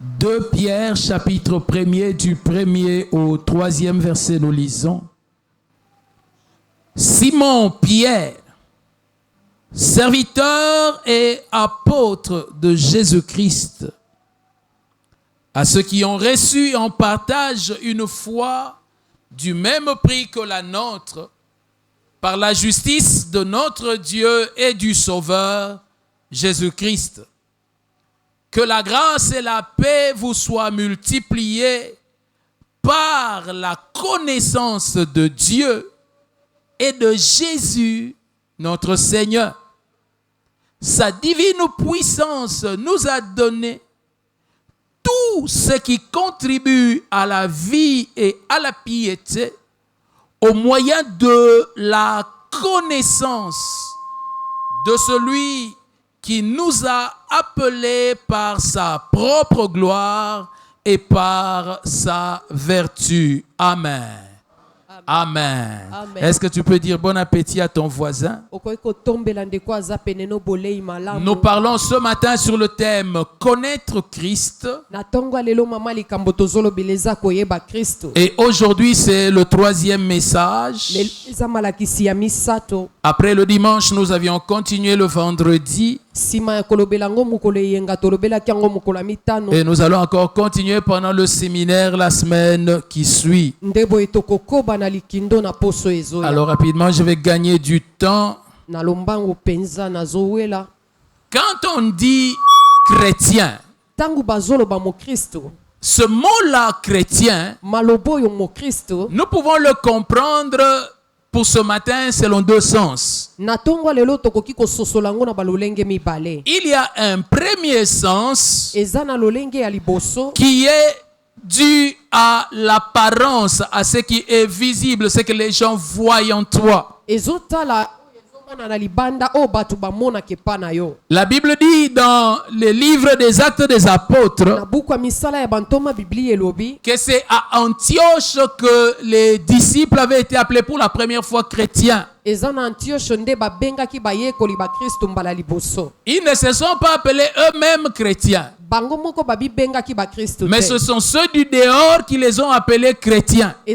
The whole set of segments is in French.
2 Pierre, chapitre 1er, du 1er au 3e verset, nous lisons. Simon Pierre, serviteur et apôtre de Jésus-Christ, à ceux qui ont reçu en partage une foi du même prix que la nôtre, par la justice de notre Dieu et du Sauveur, Jésus-Christ. Que la grâce et la paix vous soient multipliées par la connaissance de Dieu et de Jésus, notre Seigneur. Sa divine puissance nous a donné tout ce qui contribue à la vie et à la piété au moyen de la connaissance de celui qui nous a appelés par sa propre gloire et par sa vertu. Amen. Amen. Amen. Est-ce que tu peux dire bon appétit à ton voisin? Nous parlons ce matin sur le thème connaître Christ. Et aujourd'hui, c'est le 3e message. Après le dimanche, nous avions continué le vendredi. Et nous allons encore continuer pendant le séminaire la semaine qui suit. Alors rapidement, je vais gagner du temps. Quand on dit chrétien, ce mot-là chrétien, nous pouvons le comprendre pour ce matin selon 2 sens. Il y a un premier sens qui est dû à l'apparence, à ce qui est visible, ce que les gens voient en toi. La Bible dit dans le livre des Actes des Apôtres que c'est à Antioche que les disciples avaient été appelés pour la première fois chrétiens. Ils ne se sont pas appelés eux-mêmes chrétiens, mais ce sont ceux du dehors qui les ont appelés chrétiens. Ils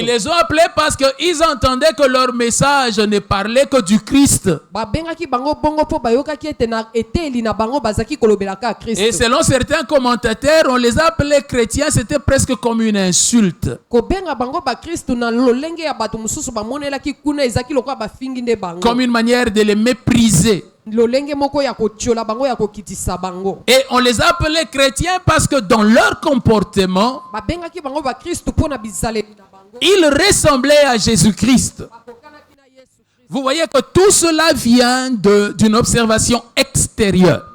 les ont appelés parce qu'ils entendaient que leur message ne parlait que du Christ. Et selon certains commentateurs, on les appelait chrétiens, c'était presque comme une insulte. Comme une manière de les mépriser. Et on les appelait chrétiens parce que dans leur comportement, ils ressemblaient à Jésus-Christ. Vous voyez que tout cela vient d'une observation extérieure.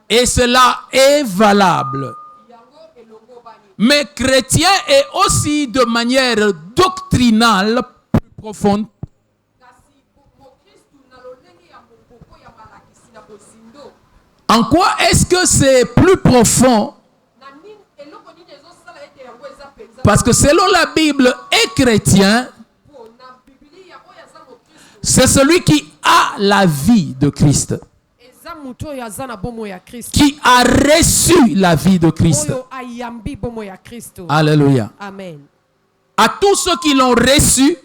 Et cela est valable. Mais chrétien est aussi de manière doctrinale plus profonde. En quoi est-ce que c'est plus profond? Parce que selon la Bible, un chrétien, c'est celui qui a la vie de Christ. Qui a reçu la vie de Christ. Alléluia. Amen. À tous ceux qui l'ont reçu,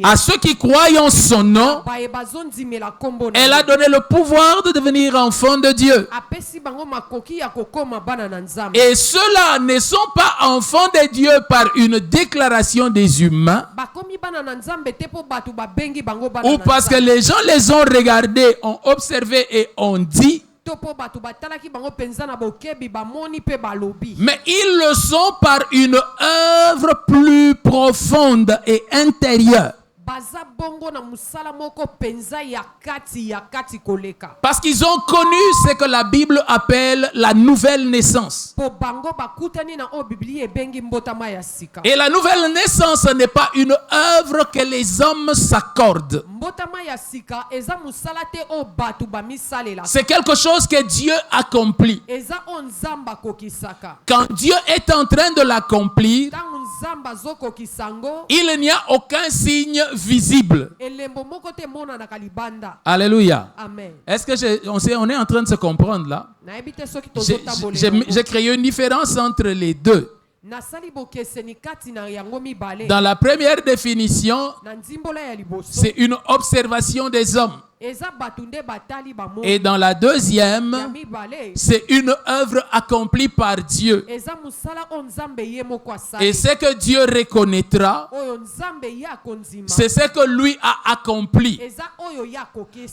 à ceux qui croient en son nom, elle a donné le pouvoir de devenir enfants de Dieu. Et ceux-là ne sont pas enfants de Dieu par une déclaration des humains, ou parce que les gens les ont regardés, ont observé et ont dit. Mais ils le sont par une œuvre plus profonde et intérieure. Parce qu'ils ont connu ce que la Bible appelle la nouvelle naissance. Et la nouvelle naissance n'est pas une œuvre que les hommes s'accordent. C'est quelque chose que Dieu accomplit. Quand Dieu est en train de l'accomplir, il n'y a aucun signe visible. Alléluia. Est-ce que on est en train de se comprendre là? J'ai créé une différence entre les deux. Dans la première définition, c'est une observation des hommes. Et dans la deuxième, c'est une œuvre accomplie par Dieu. Et ce que Dieu reconnaîtra, c'est ce que lui a accompli.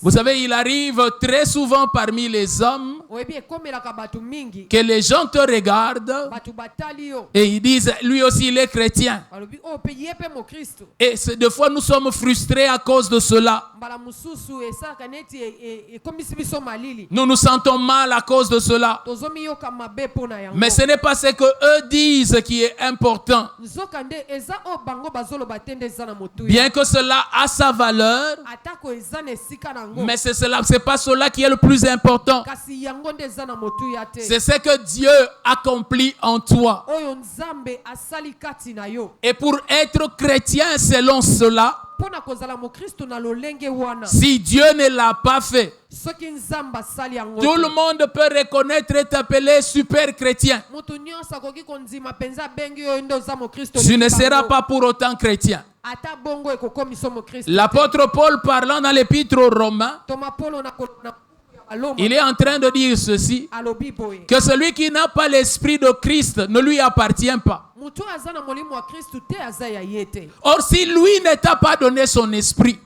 Vous savez, il arrive très souvent parmi les hommes que les gens te regardent et ils disent, lui aussi il est chrétien. Et des fois nous sommes frustrés à cause de cela. Nous nous sentons mal à cause de cela. Mais ce n'est pas ce que eux disent qui est important. Bien que cela a sa valeur, mais c'est pas cela qui est le plus important. C'est ce que Dieu accomplit en toi. Et pour être chrétien selon cela, si Dieu ne l'a pas fait, tout le monde peut reconnaître et t'appeler super chrétien. Tu ne seras pas pour autant chrétien. L'apôtre Paul, parlant dans l'épître aux Romains, il est en train de dire ceci, que celui qui n'a pas l'esprit de Christ ne lui appartient pas. Or, si lui ne t'a pas donné son esprit,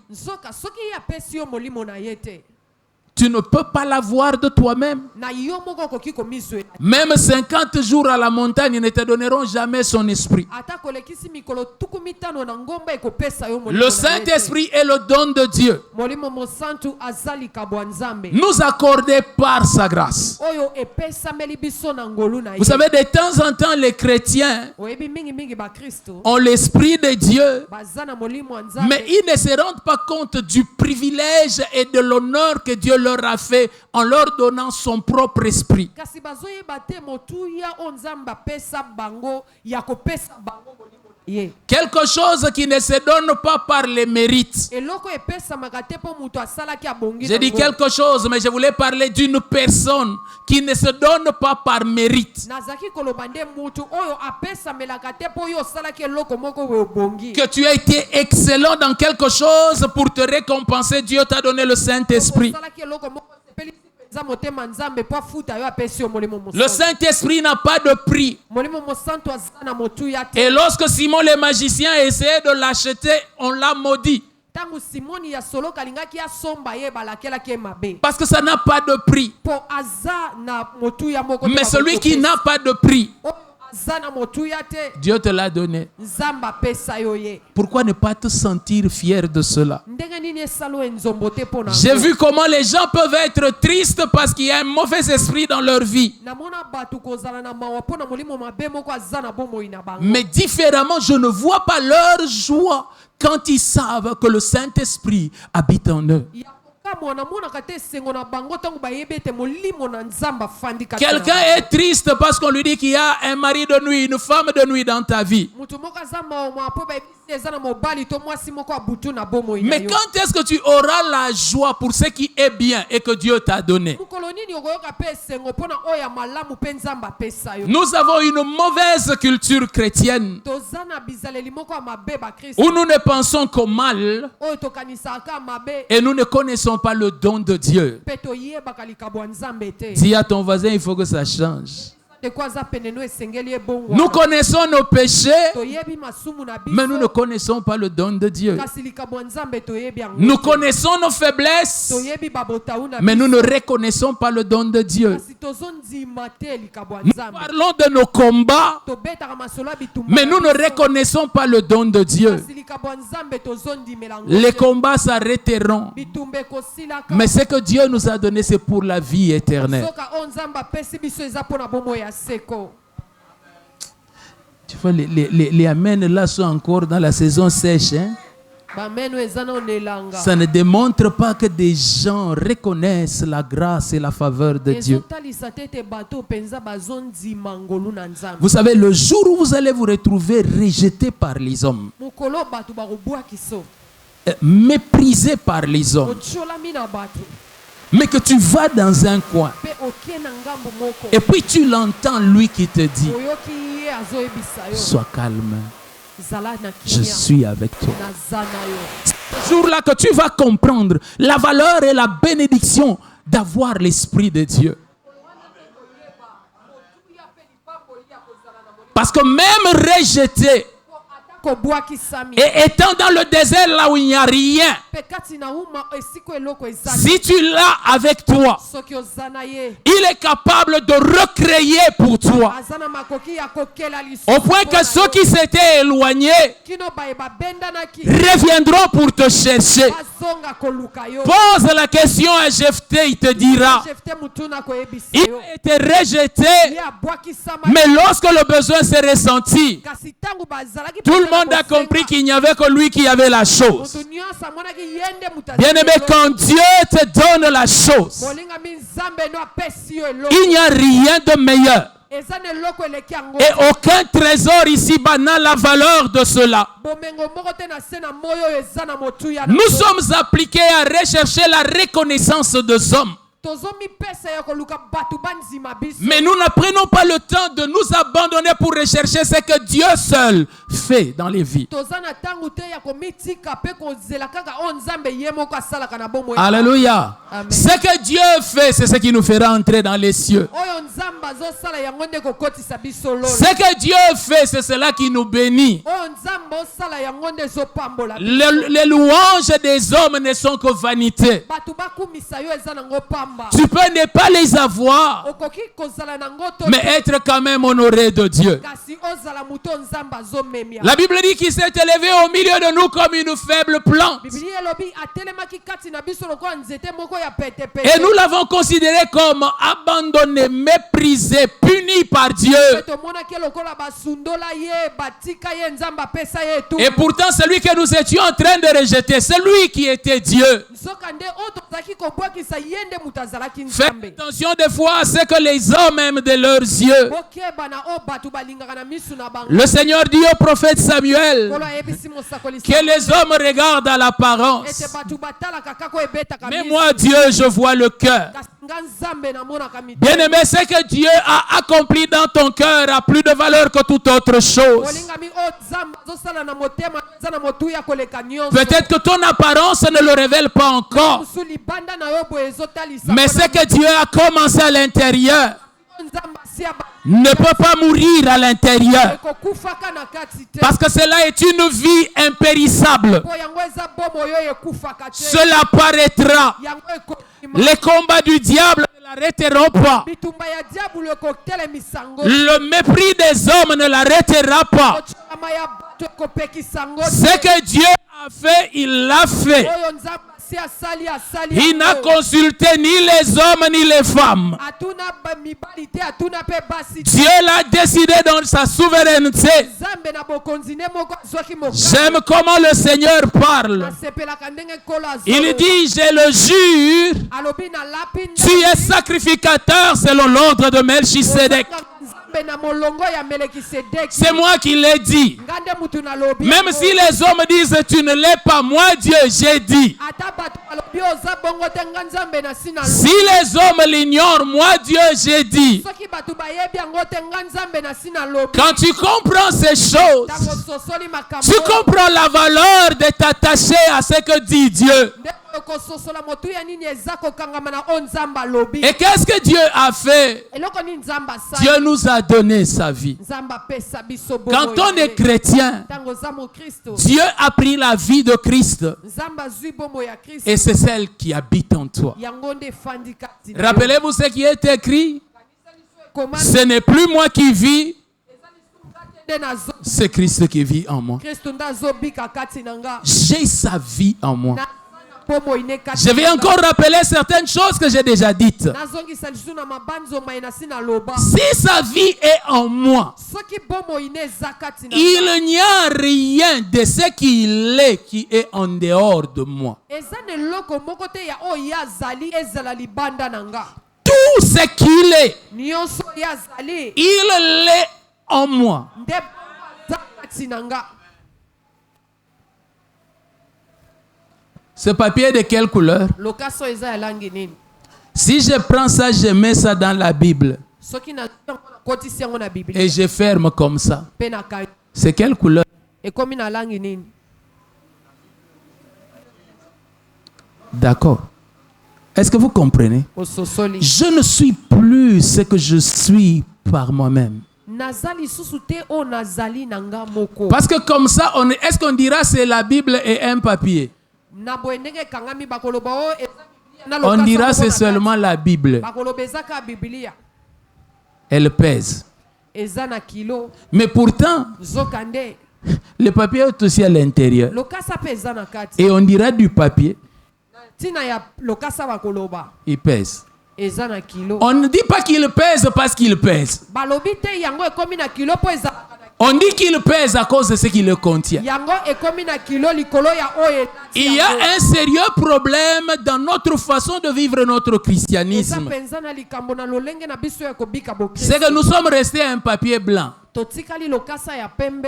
tu ne peux pas l'avoir de toi-même. Même 50 jours à la montagne ne te donneront jamais son esprit. Le Saint-Esprit est le don de Dieu, nous accordé par sa grâce. Vous savez, de temps en temps, les chrétiens ont l'esprit de Dieu, mais ils ne se rendent pas compte du privilège et de l'honneur que Dieu leur a fait en leur donnant son propre esprit. Quelque chose qui ne se donne pas par les mérites. J'ai dit quelque chose, mais je voulais parler d'une personne qui ne se donne pas par mérite. Que tu as été excellent dans quelque chose, pour te récompenser, Dieu t'a donné le Saint-Esprit. Le Saint-Esprit n'a pas de prix. Et lorsque Simon le magicien a essayé de l'acheter, on l'a maudit. Parce que ça n'a pas de prix. Mais celui qui n'a pas de prix, Dieu te l'a donné. Pourquoi ne pas te sentir fier de cela? J'ai vu comment les gens peuvent être tristes parce qu'il y a un mauvais esprit dans leur vie. Mais différemment, je ne vois pas leur joie quand ils savent que le Saint-Esprit habite en eux. Quelqu'un est triste parce qu'on lui dit qu'il y a un mari de nuit, une femme de nuit dans ta vie. Mais quand est-ce que tu auras la joie pour ce qui est bien et que Dieu t'a donné? Nous avons une mauvaise culture chrétienne où nous ne pensons qu'au mal et nous ne connaissons pas le don de Dieu. Dis à ton voisin, il faut que ça change. Nous connaissons nos péchés, mais nous ne connaissons pas le don de Dieu. Nous connaissons nos faiblesses, mais nous ne reconnaissons pas le don de Dieu. Nous parlons de nos combats, mais nous ne reconnaissons pas le don de Dieu. Les combats s'arrêteront, mais ce que Dieu nous a donné, c'est pour la vie éternelle. Tu vois, les amens là sont encore dans la saison sèche. Hein? Ça ne démontre pas que des gens reconnaissent la grâce et la faveur de Dieu. Vous savez, le jour où vous allez vous retrouver rejeté par les hommes, méprisé par les hommes, mais que tu vas dans un coin et puis tu l'entends lui qui te dit: sois calme, je suis avec toi. Ce jour-là que tu vas comprendre la valeur et la bénédiction d'avoir l'Esprit de Dieu. Parce que même rejeté et étant dans le désert là où il n'y a rien, si tu l'as avec toi, il est capable de recréer pour toi. Au point que ceux qui s'étaient éloignés reviendront pour te chercher. Pose la question à Jephthé, il te dira: il a été rejeté, mais lorsque le besoin s'est ressenti, tout le monde a compris qu'il n'y avait que lui qui avait la chose. Bien-aimé, quand Dieu te donne la chose, il n'y a rien de meilleur. Et aucun trésor ici-bas n'a la valeur de cela. Nous sommes appliqués à rechercher la reconnaissance des hommes. Mais nous ne prenons pas le temps de nous abandonner pour rechercher ce que Dieu seul fait dans les vies. Alléluia. Amen. Ce que Dieu fait, c'est ce qui nous fera entrer dans les cieux. Ce que Dieu fait, c'est cela qui nous bénit. Les louanges des hommes ne sont que vanité. Tu peux ne pas les avoir, mais être quand même honoré de Dieu. La Bible dit qu'il s'est élevé au milieu de nous comme une faible plante. Et nous l'avons considéré comme abandonné, méprisé, puni par Dieu. Et pourtant, celui que nous étions en train de rejeter, c'est lui qui était Dieu. Faites attention des fois à ce que les hommes aiment de leurs yeux. Le Seigneur dit au prophète Samuel que les hommes regardent à l'apparence, mais moi Dieu je vois le cœur. Bien-aimé, ce que Dieu a accompli dans ton cœur a plus de valeur que toute autre chose. Peut-être que ton apparence ne le révèle pas encore, mais ce que Dieu a commencé à l'intérieur ne peut pas mourir à l'intérieur, parce que cela est une vie impérissable. Cela paraîtra. Les combats du diable ne l'arrêteront pas. Le mépris des hommes ne l'arrêtera pas. Ce que Dieu a fait, il l'a fait. Il n'a consulté ni les hommes ni les femmes. Dieu l'a décidé dans sa souveraineté. J'aime comment le Seigneur parle. Il dit: je le jure, tu es sacrificateur selon l'ordre de Melchisedec. C'est moi qui l'ai dit. Même si les hommes disent tu ne l'es pas, moi Dieu j'ai dit. Si les hommes l'ignorent, moi Dieu j'ai dit. Quand tu comprends ces choses, tu comprends la valeur de t'attacher à ce que dit Dieu. Et qu'est-ce que Dieu a fait? Dieu nous a donné sa vie. Quand on est chrétien, Dieu a pris la vie de Christ et c'est celle qui habite en toi. Rappelez-vous ce qui est écrit: ce n'est plus moi qui vis, c'est Christ qui vit en moi. J'ai sa vie en moi. Je vais encore rappeler certaines choses que j'ai déjà dites. Si sa vie est en moi, il n'y a rien de ce qu'il est qui est en dehors de moi. Tout ce qu'il est, il l'est en moi. Ce papier est de quelle couleur? Si je prends ça, je mets ça dans la Bible et je ferme comme ça, c'est quelle couleur? D'accord. Est-ce que vous comprenez? Je ne suis plus ce que je suis par moi-même. Parce que comme ça, est-ce qu'on dira c'est la Bible et un papier? On dira c'est seulement la Bible. Elle pèse. Mais pourtant, le papier est aussi à l'intérieur. Et on dira du papier, il pèse. On ne dit pas qu'il pèse parce qu'il pèse. On dit qu'il pèse à cause de ce qu'il le contient. Il y a un sérieux problème dans notre façon de vivre notre christianisme. C'est que nous sommes restés à un papier blanc.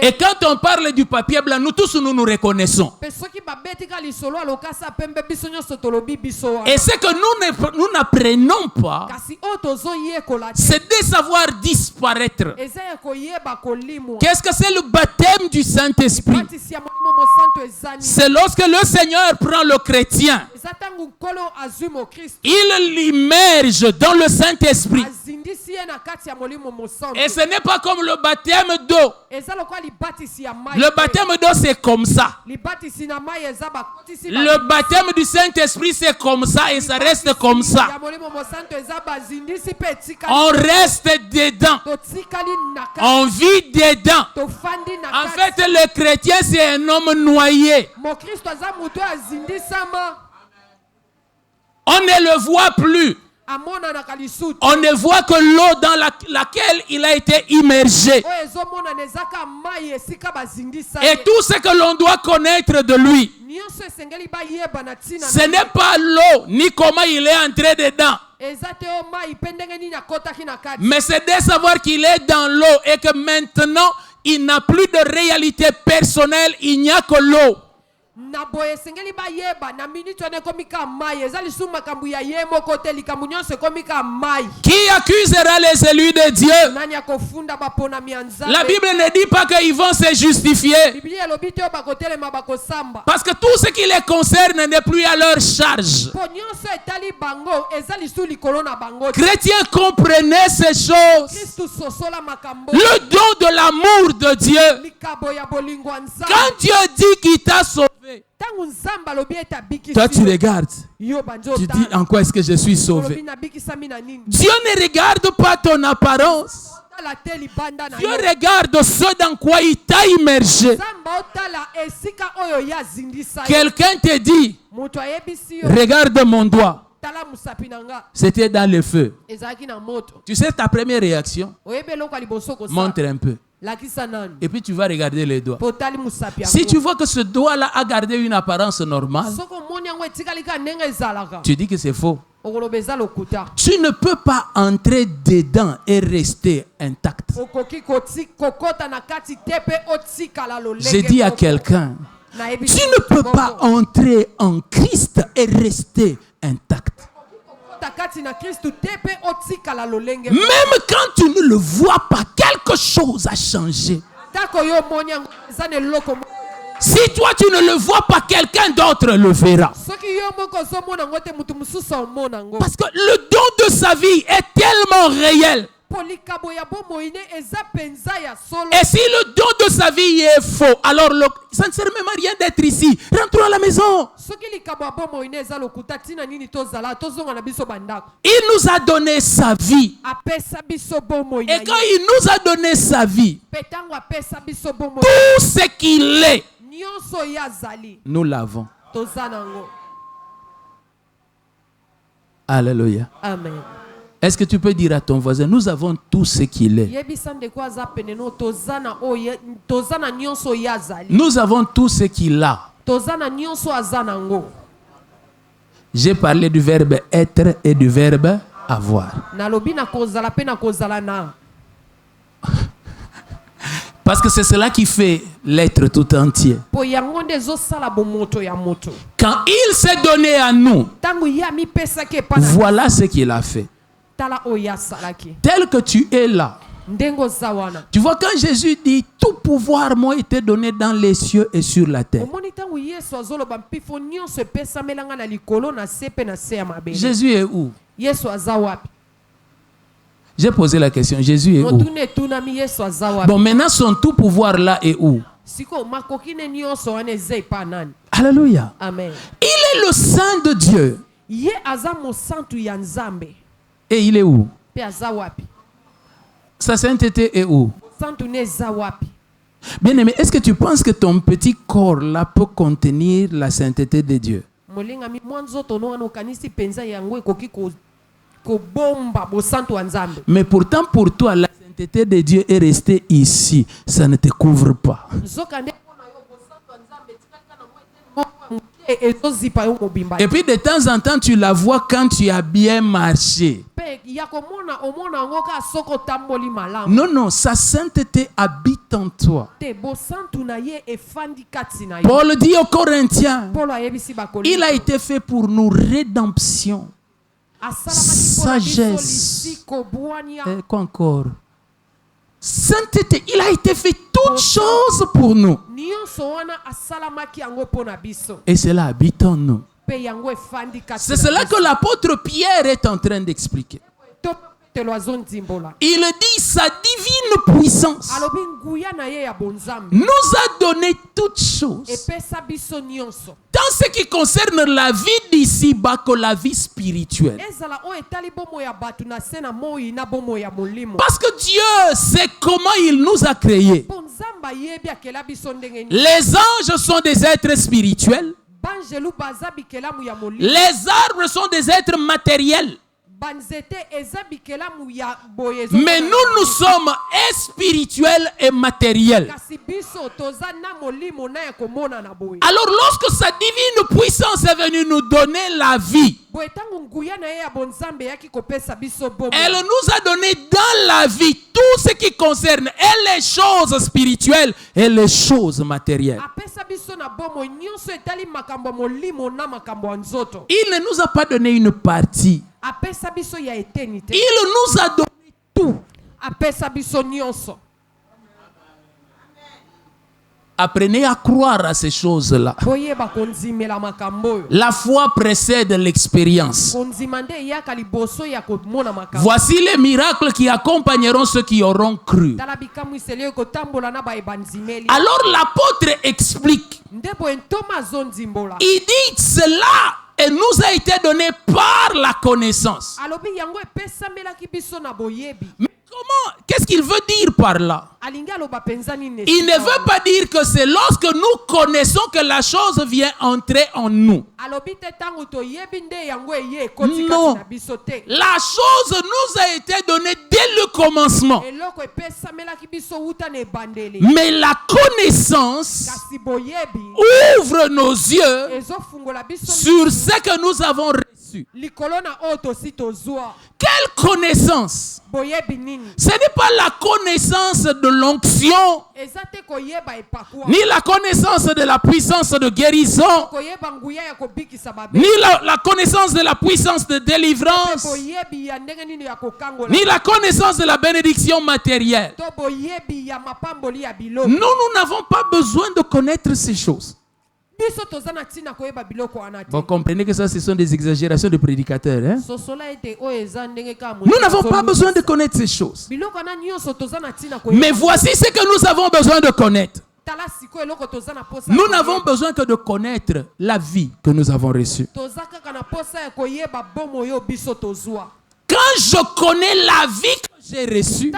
Et quand on parle du papier blanc, nous tous nous reconnaissons. Et ce que nous n'apprenons pas, c'est de savoir disparaître. Qu'est-ce que c'est le baptême du Saint-Esprit? C'est lorsque le Seigneur prend le chrétien, il l'immerge dans le Saint-Esprit. Et ce n'est pas comme le baptême d'eau. Le baptême d'eau, c'est comme ça. Le baptême du Saint-Esprit, c'est comme ça et ça reste comme ça. On reste dedans. On vit dedans. En fait, le chrétien, c'est un homme noyé. On ne le voit plus. On ne voit que l'eau dans laquelle il a été immergé. Et tout ce que l'on doit connaître de lui, ce n'est pas l'eau, ni comment il est entré dedans. Mais c'est de savoir qu'il est dans l'eau et que maintenant, il n'a plus de réalité personnelle, il n'y a que l'eau. Qui accusera les élus de Dieu? La Bible ne dit pas qu'ils vont se justifier. Parce que tout ce qui les concerne n'est plus à leur charge. Chrétiens, comprenez ces choses. Le don de l'amour de Dieu. Quand Dieu dit qu'il t'a sauvé, toi tu regardes, tu dis en quoi est-ce que je suis sauvé. Dieu ne regarde pas ton apparence. Dieu regarde ce dans quoi il t'a immergé. Quelqu'un te dit, regarde mon doigt. C'était dans le feu. Tu sais ta première réaction? Montre un peu. Et puis tu vas regarder les doigts. Si tu vois que ce doigt-là a gardé une apparence normale, tu dis que c'est faux. Tu ne peux pas entrer dedans et rester intact. J'ai dit à quelqu'un, tu ne peux pas entrer en Christ et rester intact. Même quand tu ne le vois pas, quelque chose a changé. Si toi tu ne le vois pas, quelqu'un d'autre le verra. Parce que le don de sa vie est tellement réel. Et si le don de sa vie est faux, alors ça ne sert même à rien d'être ici. Rentrons à la maison. Il nous a donné sa vie. Et quand il nous a donné sa vie, tout ce qu'il est, nous l'avons. Alléluia. Amen. Est-ce que tu peux dire à ton voisin, nous avons tout ce qu'il est. Nous avons tout ce qu'il a. J'ai parlé du verbe être et du verbe avoir. Parce que c'est cela qui fait l'être tout entier. Quand il s'est donné à nous, voilà ce qu'il a fait. Tel que tu es là. Tu vois, quand Jésus dit tout pouvoir m'a été donné dans les cieux et sur la terre. Jésus est où? J'ai posé la question, Jésus est où? Bon, maintenant son tout pouvoir là est où? Alléluia. Amen. Il est le Saint de Dieu. Et il est où? Sa sainteté est où? Bien aimé, est-ce que tu penses que ton petit corps là peut contenir la sainteté de Dieu? Mais pourtant pour toi, la sainteté de Dieu est restée ici. Ça ne te couvre pas. Et puis de temps en temps, tu la vois quand tu as bien marché. Non, non, sa sainteté habite en toi. Paul dit aux Corinthiens, il a été fait pour nous rédemption, sagesse, et quoi encore? Sainteté, il a été fait toutes choses pour nous. Et cela habite en nous. C'est cela que l'apôtre Pierre est en train d'expliquer. Il dit sa divine puissance nous a donné toutes choses. Dans ce qui concerne la vie d'ici-bas que la vie spirituelle. Parce que Dieu sait comment il nous a créés. Les anges sont des êtres spirituels. Les arbres sont des êtres matériels. Mais nous sommes spirituels et matériels. Alors lorsque sa divine puissance est venue nous donner la vie, elle nous a donné dans la vie tout ce qui concerne et les choses spirituelles et les choses matérielles. Il ne nous a pas donné une partie. Il nous a donné tout. Apprenez à croire à ces choses-là. La foi précède l'expérience. Voici les miracles qui accompagneront ceux qui auront cru. Alors l'apôtre explique. Il dit cela et nous a été donné par la connaissance. Mais comment? Qu'est-ce qu'il veut dire par là? Il ne veut pas dire que c'est lorsque nous connaissons que la chose vient entrer en nous. Non. La chose nous a été donnée dès le commencement. Mais la connaissance ouvre nos yeux sur ce que nous avons reçu. Quelle connaissance? Ce n'est pas la connaissance de l'onction, ni la connaissance de la puissance de guérison, ni la connaissance de la puissance de délivrance, ni la connaissance de la bénédiction matérielle. Nous n'avons pas besoin de connaître ces choses. Vous comprenez que ça, ce sont des exagérations de prédicateurs. Hein? Nous n'avons pas besoin de connaître ces choses. Mais voici ce que nous avons besoin de connaître. Nous n'avons besoin que de connaître la vie que nous avons reçue. Quand je connais la vie que j'ai reçue,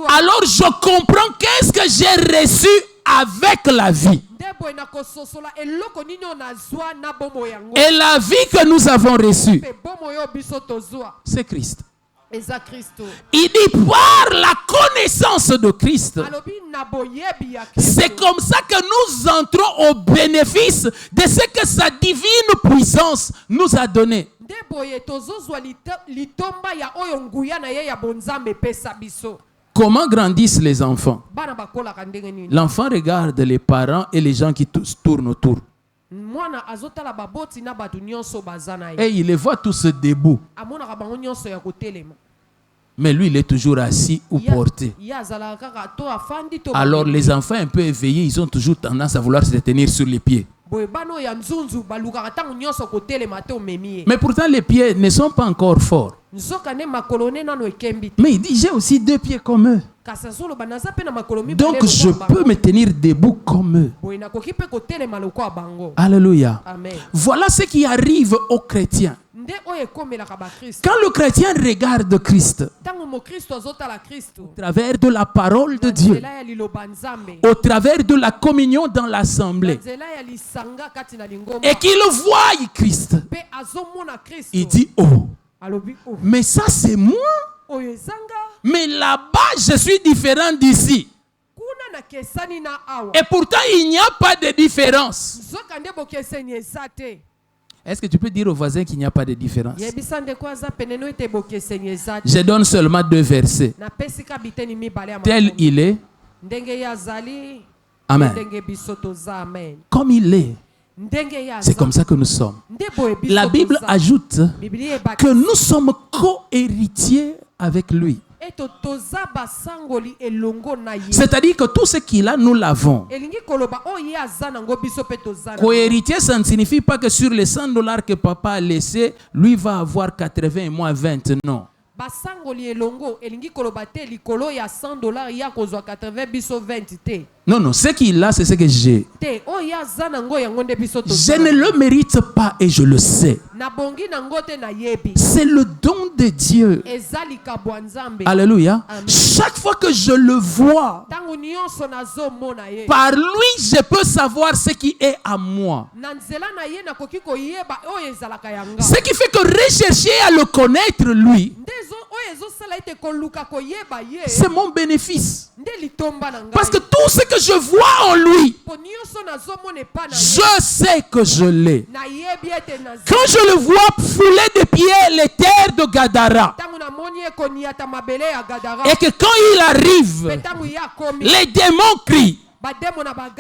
alors je comprends qu'est-ce que j'ai reçu avec la vie. Et la vie que nous avons reçue, c'est Christ. Il dit par la connaissance de Christ. C'est comme ça que nous entrons au bénéfice de ce que sa divine puissance nous a donné. Comment grandissent les enfants? L'enfant regarde les parents et les gens qui tournent autour. Et il les voit tous debout. Mais lui, il est toujours assis ou porté. Alors les enfants un peu éveillés, ils ont toujours tendance à vouloir se tenir sur les pieds. Mais pourtant, les pieds ne sont pas encore forts. Mais il dit, j'ai aussi 2 pieds comme eux. Donc je peux me tenir debout comme eux. Alléluia. Voilà ce qui arrive aux chrétiens. Quand le chrétien regarde Christ, au travers de la parole de Dieu, au travers de la communion dans l'assemblée, et qu'il voit Christ, il dit, oh, mais ça c'est moi. Mais là-bas, je suis différent d'ici. Et pourtant, il n'y a pas de différence. Est-ce que tu peux dire aux voisins qu'il n'y a pas de différence? Je donne seulement 2 versets. Tel il est. Amen. Comme il est. C'est comme ça que nous sommes. La Bible ajoute que nous sommes co-héritiers avec lui. C'est-à-dire que tout ce qu'il a, nous l'avons. Co-héritier, ça ne signifie pas que sur les $100 que papa a laissé, lui va avoir 80 et moi 20. Non. Non, non, ce qu'il a, c'est ce que j'ai. Je ne le mérite pas et je le sais. C'est le don de Dieu. Alléluia. Chaque fois que je le vois, par lui, je peux savoir ce qui est à moi. Ce qui fait que rechercher à le connaître, lui, c'est mon bénéfice. Parce que tout ce que je vois en lui, je sais que je l'ai. Quand je le vois fouler de pieds les terres de Gadara, et que quand il arrive, les démons crient,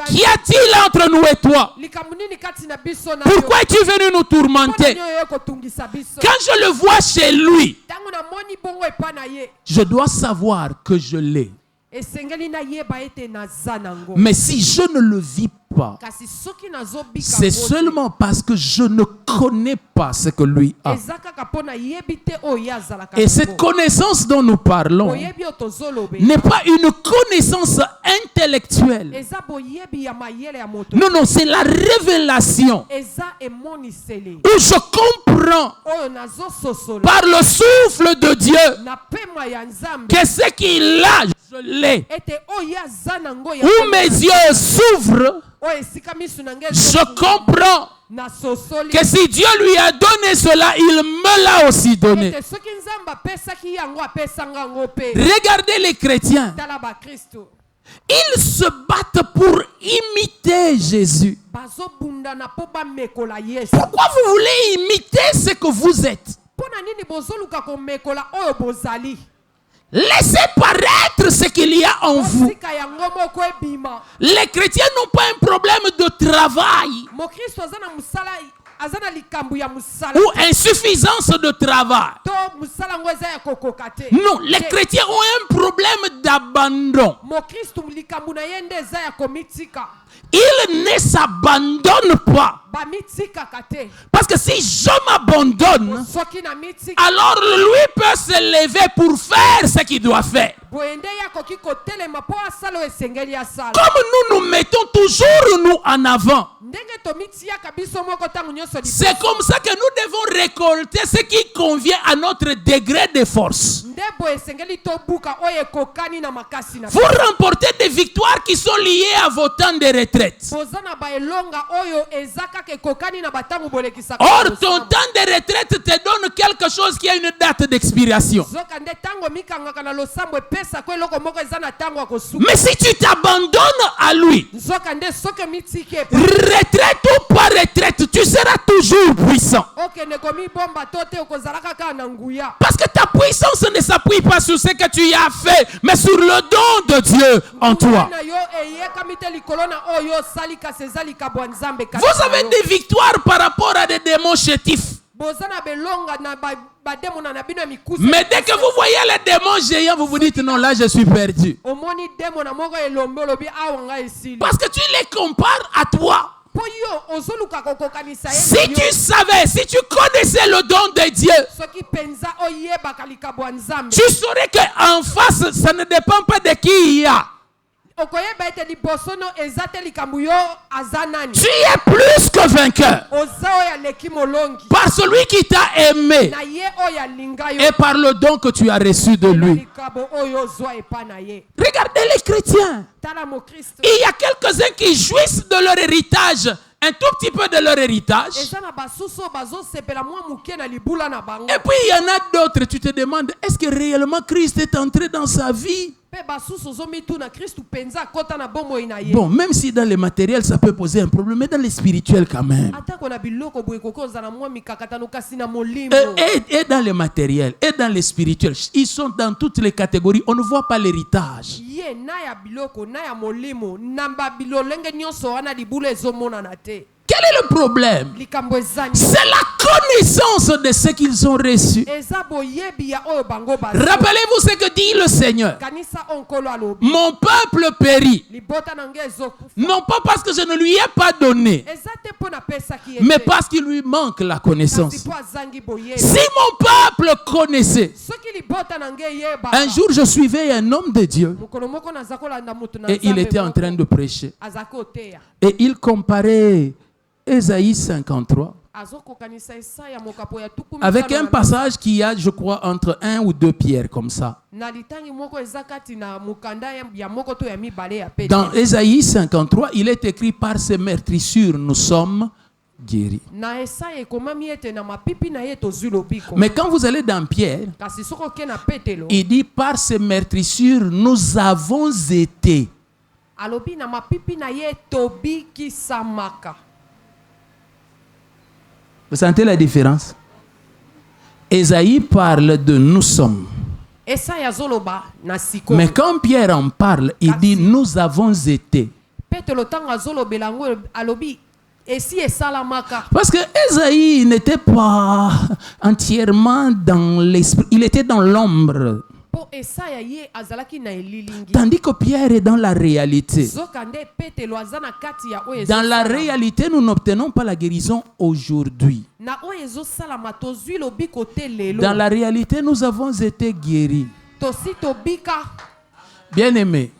qu'y a-t-il entre nous et toi? Pourquoi es-tu venu nous tourmenter? Quand je le vois chez lui, je dois savoir que je l'ai. Mais si je ne le vis pas, c'est seulement parce que je ne connais pas ce que lui a. Et cette connaissance dont nous parlons n'est pas une connaissance intellectuelle. Non, non, c'est la révélation où je comprends par le souffle de Dieu que ce qu'il a, je l'ai. Où mes yeux s'ouvrent, je comprends que si Dieu lui a donné cela, il me l'a aussi donné. Regardez les chrétiens. Ils se battent pour imiter Jésus. Pourquoi vous voulez imiter ce que vous êtes? Laissez paraître ce qu'il y a en vous. Les chrétiens n'ont pas un problème de travail ou insuffisance de travail. Non, les chrétiens ont un problème d'abandon. Ils ne s'abandonnent pas. Parce que si je m'abandonne, alors lui peut se lever pour faire ce qu'il doit faire. Comme nous nous mettons toujours nous en avant, c'est comme ça que nous devons récolter ce qui convient à notre degré de force. Vous remportez des victoires qui sont liées à vos temps de retraite. Or, ton temps de retraite te donne quelque chose qui a une date d'expiration. Mais si tu t'abandonnes à lui, retraite ou pas retraite, tu seras toujours puissant. Parce que ta puissance ne s'appuie pas sur ce que tu as fait, mais sur le don de Dieu en toi. Vous avez des victoires par rapport à des démons chétifs. Mais dès que vous voyez les démons géants, vous vous dites non, là je suis perdu. Parce que tu les compares à toi. Si tu savais, si tu connaissais le don de Dieu, tu saurais qu'en face, ça ne dépend pas de qui il y a. Tu es plus que vainqueur par celui qui t'a aimé et par le don que tu as reçu de lui. Regardez les chrétiens. Il y a quelques-uns qui jouissent de leur héritage, un tout petit peu de leur héritage. Et puis il y en a d'autres, tu te demandes, est-ce que réellement Christ est entré dans sa vie? Bon, même si dans les matériels ça peut poser un problème, mais dans les spirituels quand même. Et dans les matériels, et dans les spirituels, ils sont dans toutes les catégories. On ne voit pas l'héritage. Quel est le problème? C'est la connaissance de ce qu'ils ont reçu. Rappelez-vous ce que dit le Seigneur. Mon peuple périt. Non pas parce que je ne lui ai pas donné, mais parce qu'il lui manque la connaissance. Si mon peuple connaissait. Un jour je suivais un homme de Dieu et il était en train de prêcher. Et il comparait Ésaïe 53 avec un passage qui a, je crois, entre 1 ou 2 pierres comme ça. Dans Ésaïe 53, il est écrit: par ses meurtrissures nous sommes guéris. Mais quand vous allez dans Pierre, il dit: par ses meurtrissures nous avons été. Vous sentez la différence? Ésaïe parle de nous sommes. Mais quand Pierre en parle, il dit nous avons été. Parce que Ésaïe n'était pas entièrement dans l'esprit, il était dans l'ombre. Tandis que Pierre est dans la réalité. Dans la réalité, nous n'obtenons pas la guérison aujourd'hui. Dans la réalité, nous avons été guéris. Bien-aimé,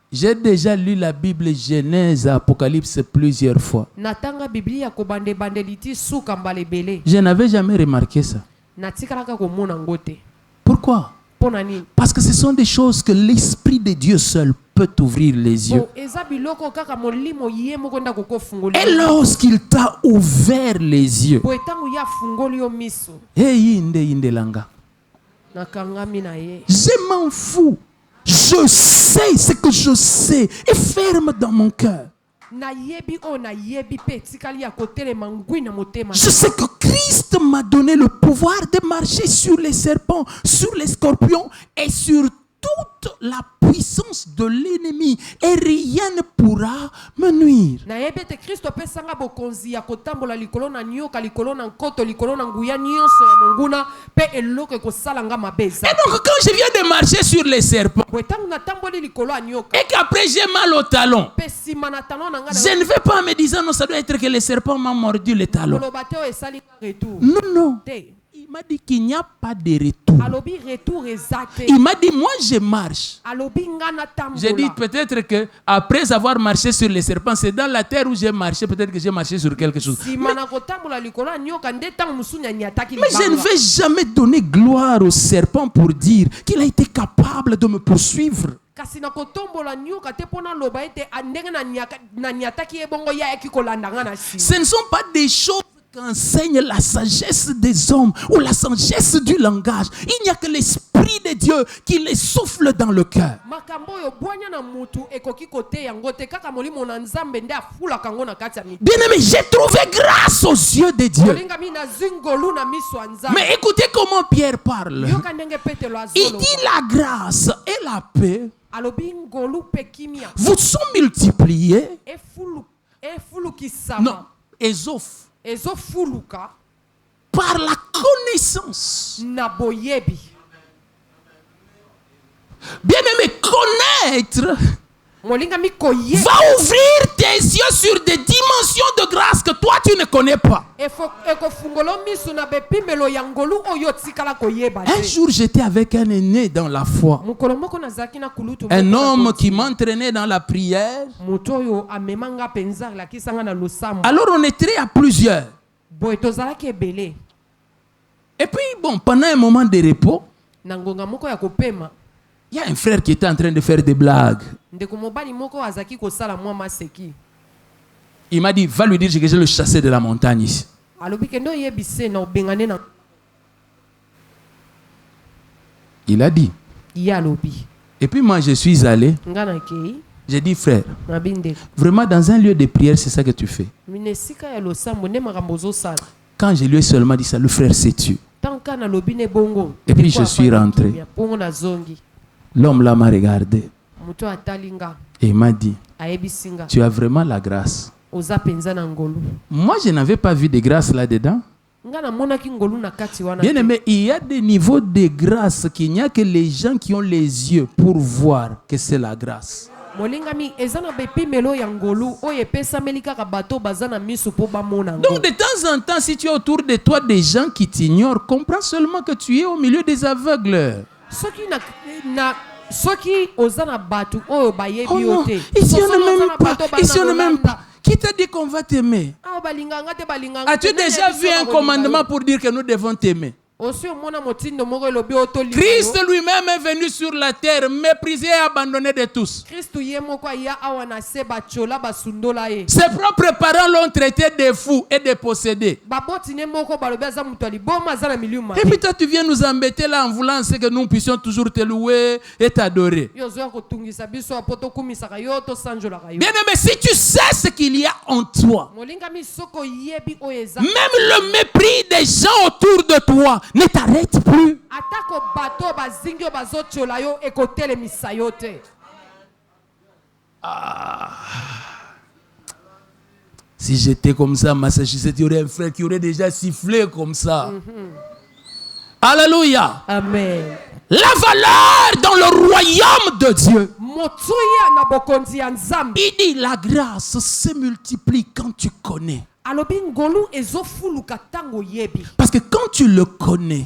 j'ai déjà lu la Bible Genèse, Apocalypse plusieurs fois. Je n'avais jamais remarqué ça. Pourquoi? Parce que ce sont des choses que l'Esprit de Dieu seul peut ouvrir les yeux. Et lorsqu'il t'a ouvert les yeux, je m'en fous. Je sais ce que je sais et ferme dans mon cœur. Je sais que Christ m'a donné le pouvoir de marcher sur les serpents, sur les scorpions et sur toute la puissance de l'ennemi, et rien ne pourra me nuire. Et donc quand je viens de marcher sur les serpents et qu'après j'ai mal au talon, je ne vais pas me dire non, ça doit être que les serpents m'ont mordu le talon. Non, non. Il m'a dit qu'il n'y a pas de retour. alobi retour exact. Il m'a dit, moi je marche. Alobi ngana tambola. J'ai dit peut-être que après avoir marché sur les serpents, c'est dans la terre où j'ai marché, peut-être que j'ai marché sur quelque chose. Si manako tambola likolo nyoka ndeta musunya nyataki. Mais je ne vais jamais donner gloire au serpent pour dire qu'il a été capable de me poursuivre. Kasi na kotombola nyoka te pona loba ete andenge na nyataki ebongo ya ekikolanda ngana si. Ce ne sont pas des choses qu'enseigne la sagesse des hommes ou la sagesse du langage. Il n'y a que l'Esprit de Dieu qui les souffle dans le cœur. Bien-aimé, j'ai trouvé grâce aux yeux de Dieu. Mais écoutez comment Pierre parle. Il dit la grâce et la paix vous sont multipliés. Non, par la connaissance. Bien-aimé, connaître va ouvrir tes yeux sur des dimensions de grâce que toi tu ne connais pas. Un jour j'étais avec un aîné dans la foi, un homme qui m'entraînait dans la prière. Alors on était à plusieurs. Et puis bon, pendant un moment de repos, il y a un frère qui était en train de faire des blagues. Il m'a dit, va lui dire que je le chassé de la montagne ici. Il a dit. Et puis moi je suis allé. J'ai dit, frère, vraiment dans un lieu de prière, c'est ça que tu fais. Quand je lui ai seulement dit ça, le frère s'est tué. Et puis je suis rentré. L'homme là m'a regardé. Et il m'a dit, tu as vraiment la grâce. Moi, je n'avais pas vu de grâce là-dedans. Bien aimé, il y a des niveaux de grâce qu'il n'y a que les gens qui ont les yeux pour voir que c'est la grâce. Donc de temps en temps, si tu es autour de toi des gens qui t'ignorent, comprends seulement que tu es au milieu des aveugles. Oh non, ici on ne m'aime pas, ici on ne m'aime pas. Qui t'a dit qu'on va t'aimer? As-tu déjà vu un commandement pour dire que nous devons t'aimer? Christ lui-même est venu sur la terre, méprisé et abandonné de tous. Ses propres parents l'ont traité de fou et de possédé. Et puis toi tu viens nous embêter là en voulant que nous puissions toujours te louer et t'adorer. Bien aimé, si tu sais ce qu'il y a en toi, même le mépris des gens autour de toi ne t'arrête plus. Si j'étais comme ça, Massachusetts, il y aurait un frère qui aurait déjà sifflé comme ça. Alléluia. Amen. La valeur dans le royaume de Dieu. Il dit la grâce se multiplie quand tu connais. Parce que quand tu le connais,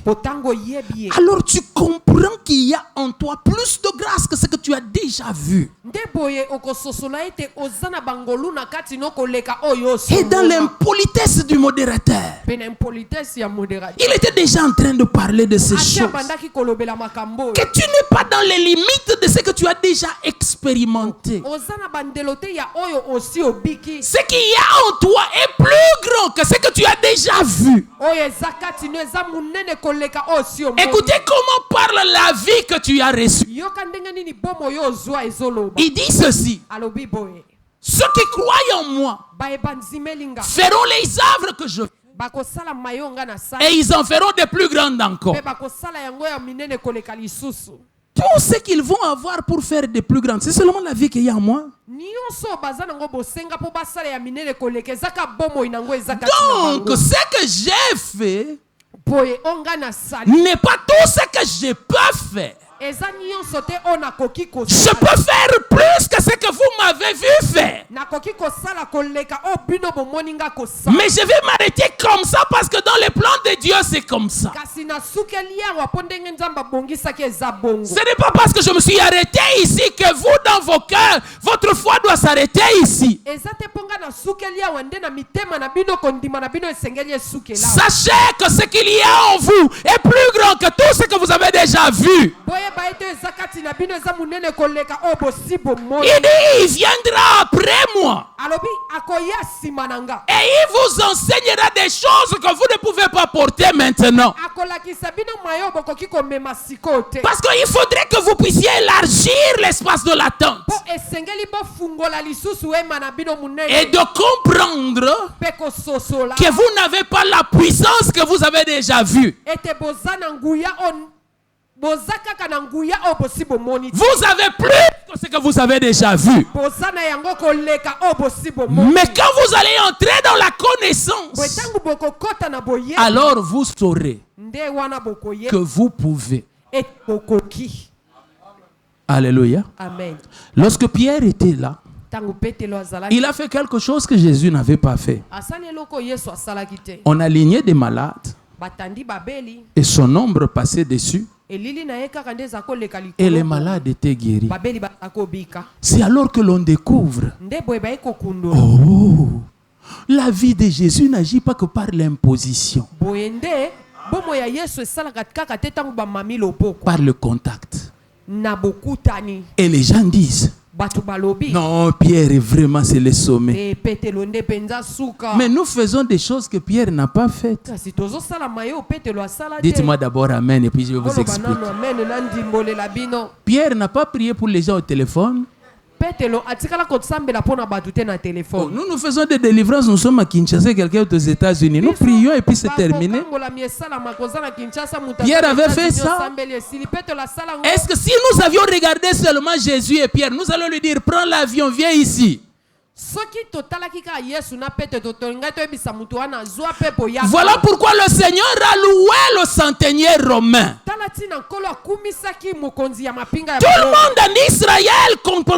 alors tu comprends qu'il y a en toi plus de grâce que ce que tu as déjà vu. Et dans l'impolitesse du modérateur, il était déjà en train de parler de ces choses. Que tu n'es pas dans les limites de ce que tu as déjà expérimenté. Ce qu'il y a en toi est plus grand que ce que tu as déjà vu. Écoutez comment parle la vie que tu as reçue. Il dit ceci: ceux qui croient en moi feront les œuvres que je fais, et ils en feront de plus grandes encore. Tout ce qu'ils vont avoir pour faire de plus grandes, c'est seulement la vie qu'il y a en moi. Donc, ce que j'ai fait n'est pas tout ce que je peux faire. eza nyonso te o nakoki Je kosala. peux faire plus que ce que vous m'avez vu faire. Nakoki kosala koleka o bino bomoni nga kosala. Mais je vais m'arrêter comme ça parce que dans les plans de Dieu, c'est comme ça. Kasi nasukeli awa po ndenge nzambe abongisaki eza bongo. Ce n'est pas parce que je me suis arrêté ici que vous, dans vos cœurs, votre foi doit s'arrêter ici. Eza te ponga nasukeli awa nde na mitema na bino kondima na bino esengeli esukela. Sachez que ce qu'il y a en vous est plus grand que tout ce que vous avez déjà vu. Boyeba ete eza kati na bino eza munene koleka o bosi bomoni. Il dit, il viendra après moi. Alobi akoya nsima na nga. Et il vous enseignera des choses que vous ne pouvez pas porter maintenant. Akolakisa bino mayo bokoki komema sikoyo te. Parce qu'il faudrait que vous puissiez élargir l'espace de l'attente. Po esengeli bofungola lisusu ema na bino munene. Et de comprendre Pe kososola. que vous n'avez pas la puissance que vous avez déjà vue. Ete bozana nguya on bozaka na nguya o bosi bomoni. Vous avez plus que ce que vous avez déjà vu. Bozana yango koleka o bosi bomoni. Mais quand vous allez entrer dans la connaissance, Botangu bokokota na boye. alors vous saurez Nde wana bokoye. que vous pouvez. Et bokoki. Alléluia. Amen. Lorsque Pierre était là, Tangu petelo azalaki. il a fait quelque chose que Jésus n'avait pas fait. Asali eloko Yesu asalaki te. On alignait des malades Batandi babeli. et son ombre passait dessus Elili na ye kaka nde eza koleka likolo. et les malades étaient guéris. Babeli bakobika. C'est alors que l'on découvre, Nde boye baye kokundola. oh, la vie de Jésus n'agit pas que par l'imposition, Boye nde bomo ya Yesu esalaka kaka te tangu bamami loboko. par le contact. Na bokutani. Et les gens disent, Batu balobi. non, Pierre est vraiment c'est le sommet. E petelo nde penza suka. Mais nous faisons des choses que Pierre n'a pas faites. Kasi tozosala mayo petelo asala te. Dites-moi d'abord Amen et puis je vais vous Koloba expliquer. nano amen na ndimbolela bino. Pierre n'a pas prié pour les gens au téléphone. Petelo atikala kosambela pona batu te na Oh, téléphone. nous faisons des délivrances, nous sommes à Kinshasa, quelqu'un est aux États-Unis. Nous prions et puis c'est terminé. Pierre avait fait ça. Est-ce que si nous avions regardé seulement Jésus et Pierre, nous allons lui dire, prends l'avion, viens ici. Voilà pourquoi le Seigneur a loué le centenier romain. Tout le monde en Israël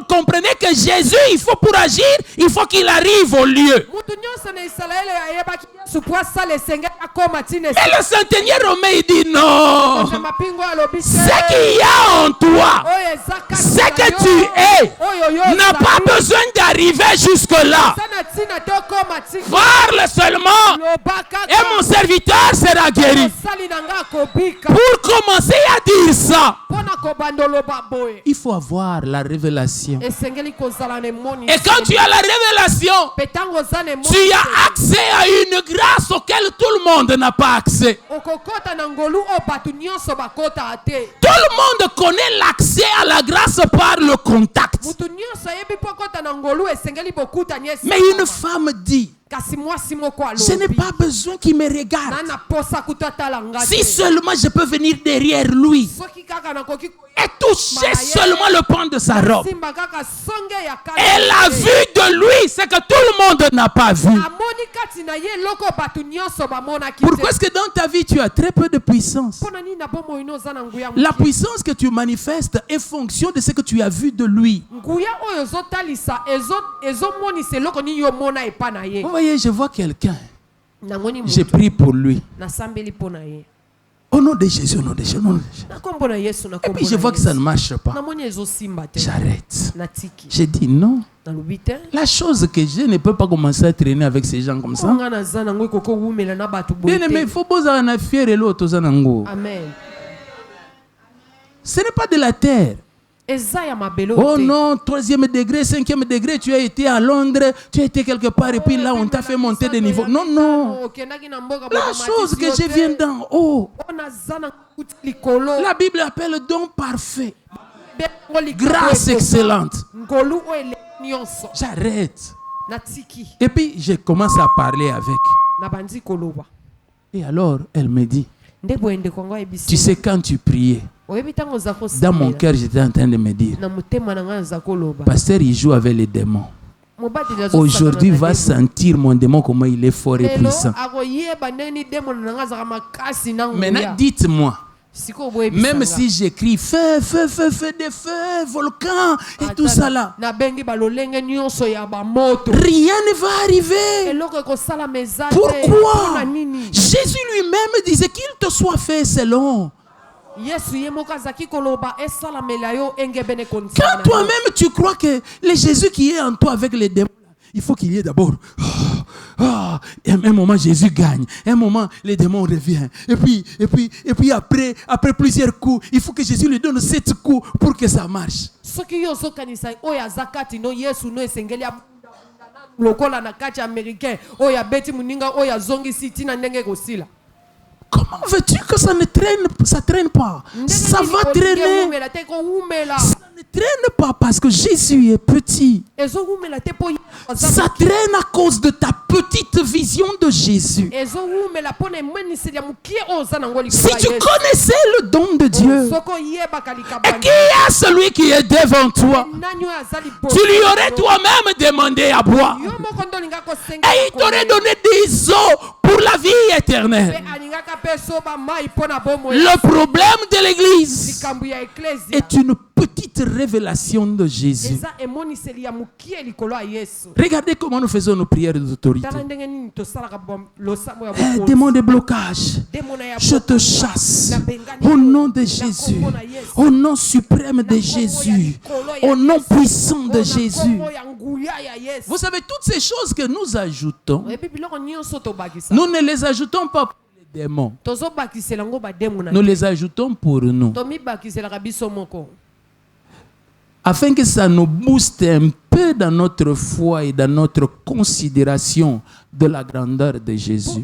comprenait que Jésus, il faut pour agir, il faut qu'il arrive au lieu. Et le centenier romain, il dit non. Ce qu'il y a en toi, ce que tu es, n'a pas besoin d'arriver jusque-là. Parle seulement et mon serviteur sera guéri. Pour commencer à dire ça, il faut avoir la révélation. Et quand tu as la révélation, tu as accès à une grâce auquel tout le monde n'a pas accès. Tout le monde connaît l'accès à la grâce par le contact. Mais une femme dit, je n'ai pas besoin qu'il me regarde. Si seulement je peux venir derrière lui et toucher seulement le pan de sa robe. Elle a vu de lui ce que tout le monde n'a pas vu. Pourquoi est-ce que dans ta vie tu as très peu de puissance? La puissance que tu manifestes est fonction de ce que tu as vu de lui. Vous voyez, je vois quelqu'un. J'ai prié pour lui. Au nom de Jésus, au nom de Jésus, au nom de Jésus. Et puis je vois que ça ne marche pas. J'arrête. J'ai dit non. La chose que je ne peux pas commencer à traîner avec ces gens comme ça. Bien aimé, il faut poser un affaire et l'autre. Amen. Ce n'est pas de la terre. Oh non, 3e degré, 5e degré, tu as été à Londres, tu as été quelque part et puis là on t'a fait monter de niveau. Non, non. La chose que je viens d'en haut, la Bible appelle don parfait. Grâce excellente. J'arrête. Et puis je commence à parler avec. Et alors elle me dit, tu sais quand tu priais, dans mon cœur, j'étais en train de me dire, pasteur, il joue avec les démons. Aujourd'hui, va sentir mon démon comment il est fort et puissant. Maintenant, dites-moi, Même si j'écris feu, des feux, volcan et tout ça là, rien ne va arriver. Pourquoi? Jésus lui-même disait qu'il te soit fait selon. Quand toi-même tu crois que le Jésus qui est en toi avec les démons, il faut qu'il y ait d'abord. Un moment Jésus gagne, un moment les démons reviennent, et puis après plusieurs coups, il faut que Jésus lui donne 7 coups pour que ça marche. Comment veux-tu que ça ne traîne, ça traîne pas? Ça va traîner. Ça ne traîne pas parce que Jésus est petit. Ça traîne à cause de ta petite vision de Jésus. Si tu connaissais le don de Dieu et qui est celui qui est devant toi, tu lui aurais toi-même demandé à boire. Et il t'aurait donné des eaux pour la vie éternelle. Le problème de l'église est une petite révélation de Jésus. Regardez comment nous faisons nos prières d'autorité. Démon de blocage, je te chasse au nom de Jésus, au nom suprême de Jésus, au nom puissant de Jésus. Vous savez, toutes ces choses que nous ajoutons, nous ne les ajoutons pas pour les démons. Nous les ajoutons pour nous. Afin que ça nous booste un peu dans notre foi et dans notre considération de la grandeur de Jésus.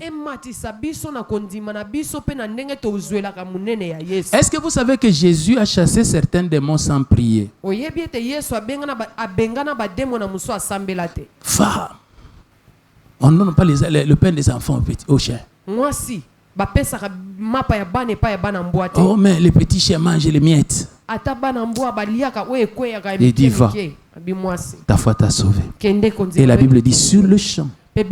Est-ce que vous savez que Jésus a chassé certains démons sans prier? Femme, on ne donne pas le pain des enfants au chien. Oh, mais les petits chiens mangent les miettes. Il dit, va, ta foi t'a sauvé. Et la Bible dit, sur le champ. Pour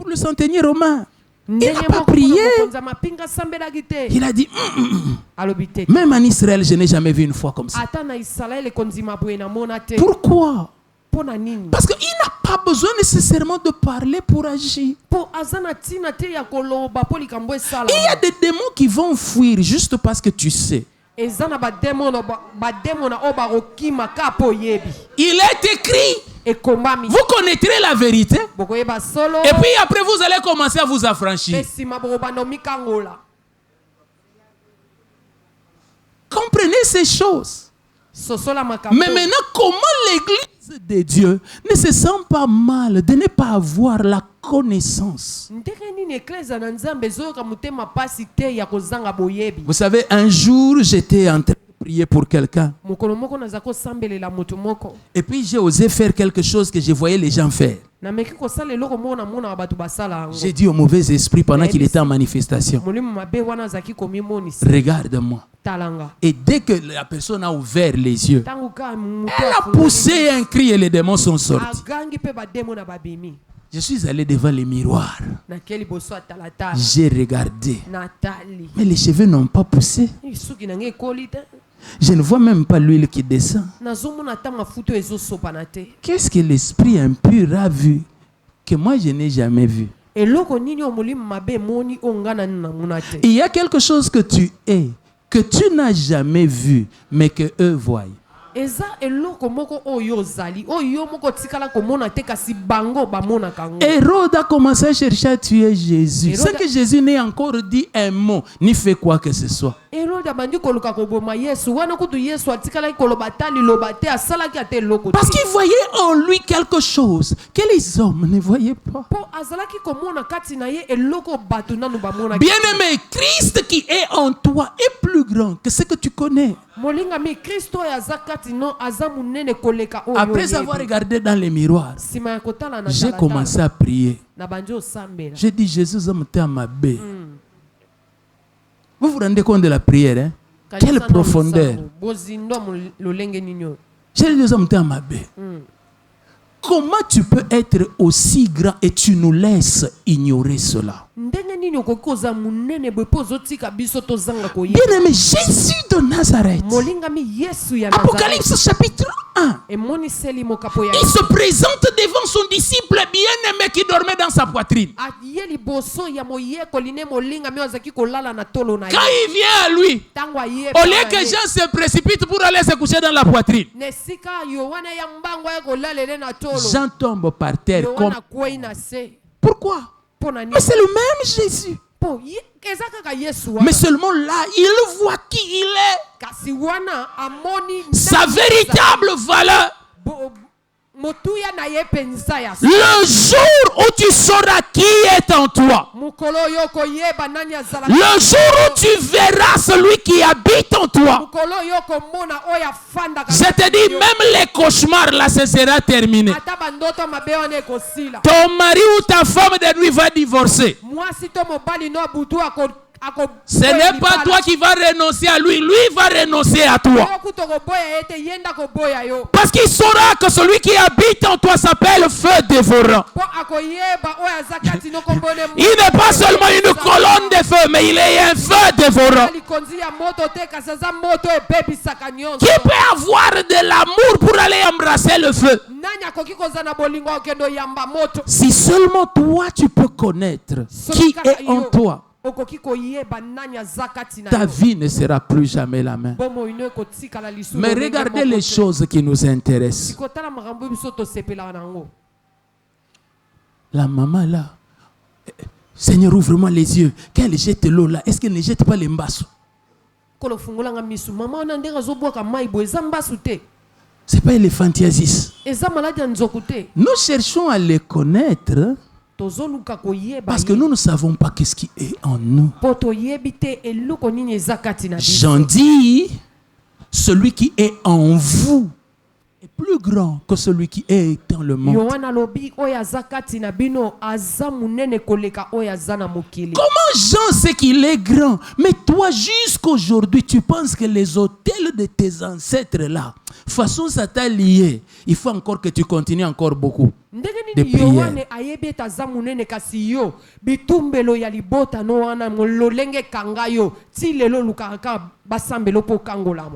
le centenier romain, il n'a pas prié. Il a dit, même en Israël, je n'ai jamais vu une foi comme ça. Pourquoi? Parce qu'il n'a pas besoin nécessairement de parler pour agir. Il y a des démons qui vont fuir juste parce que tu sais. Il est écrit, vous connaîtrez la vérité, et puis après vous allez commencer à vous affranchir. Comprenez ces choses. Mais maintenant, comment l'église de Dieu ne se sent pas mal de ne pas avoir la connaissance? Vous savez, un jour, j'étais en train de prier pour quelqu'un. Et puis, j'ai osé faire quelque chose que je voyais les gens faire. J'ai dit au mauvais esprit pendant qu'il était en manifestation, regarde-moi. Et dès que la personne a ouvert les yeux, elle a poussé un cri et les démons sont sortis. Je suis allé devant les miroirs. J'ai regardé. Mais les cheveux n'ont pas poussé. Je ne vois même pas l'huile qui descend. Qu'est-ce que l'esprit impur a vu que moi je n'ai jamais vu? Il y a quelque chose que tu es, que tu n'as jamais vu, mais que eux voient. Hérode a commencé à chercher à tuer Jésus. C'est que Jésus n'ait encore dit un mot, ni fait quoi que ce soit. Parce qu'il voyait en lui quelque chose que les hommes ne voyaient pas. Bien-aimé, Christ qui est en toi est plus grand que ce que tu connais. Après avoir regardé dans les miroirs, j'ai commencé à prier. J'ai dit, Jésus, vous vous rendez compte de la prière, hein? Quelle profondeur. J'ai dit, Comment tu peux être aussi grand et tu nous laisses ignorer cela? Bien-aimé, Jésus de Nazareth. Apocalypse chapitre 1. Il se présente devant son disciple bien-aimé qui dormait dans sa poitrine. Quand il vient à lui, au lieu que Jean se précipite pour aller se coucher dans la poitrine, Jean tombe par terre. Comme... Pourquoi? Mais c'est le même Jésus. Mais seulement là, il voit qui il est. Sa véritable valeur. Le jour où tu sauras qui est en toi. Le jour où tu verras celui qui habite en toi. Je te dis, même les cauchemars là, ce sera terminé. Ton mari ou ta femme de nuit va divorcer. Ce n'est pas toi qui vas renoncer à lui, lui va renoncer à toi. Parce qu'il saura que celui qui habite en toi s'appelle feu dévorant. Il n'est pas seulement une colonne de feu, mais il est un feu dévorant. Qui peut avoir de l'amour pour aller embrasser le feu? Si seulement toi tu peux connaître qui est en toi, ta vie ne sera plus jamais la même. Mais regardez les choses qui nous intéressent. La maman là, Seigneur, ouvre-moi les yeux. Qu'elle jette l'eau là, est-ce qu'elle ne jette pas les mbassos? C'est pas éléphantiasis. Nous cherchons à les connaître. Parce que nous ne savons pas qu'est-ce qui est en nous. J'en dis, celui qui est en vous est plus grand que celui qui est dans le monde. Comment Jean sait qu'il est grand? Mais toi, jusqu'aujourd'hui, tu penses que les autels de tes ancêtres là, façon ça t'a lié. Il faut encore que tu continues encore beaucoup de prières.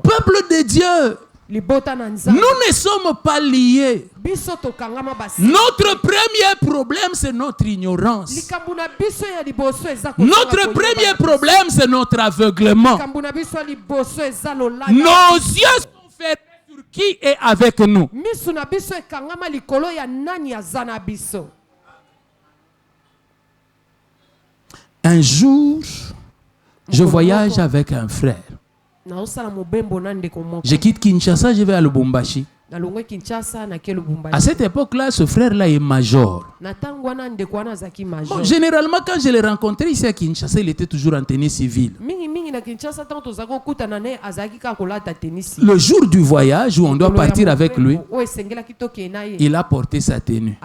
Peuple de Dieu, nous ne sommes pas liés. Notre premier problème, c'est notre ignorance. Notre premier problème, c'est notre aveuglement. Nos yeux sont fermés sur qui est avec nous. Un jour, je voyage avec un frère. Je quitte Kinshasa, je vais à Lubumbashi. À cette époque-là, ce frère-là est major. Bon, généralement, quand je l'ai rencontré ici à Kinshasa, il était toujours en tenue civile. Le jour du voyage où on doit partir avec lui, il a porté sa tenue.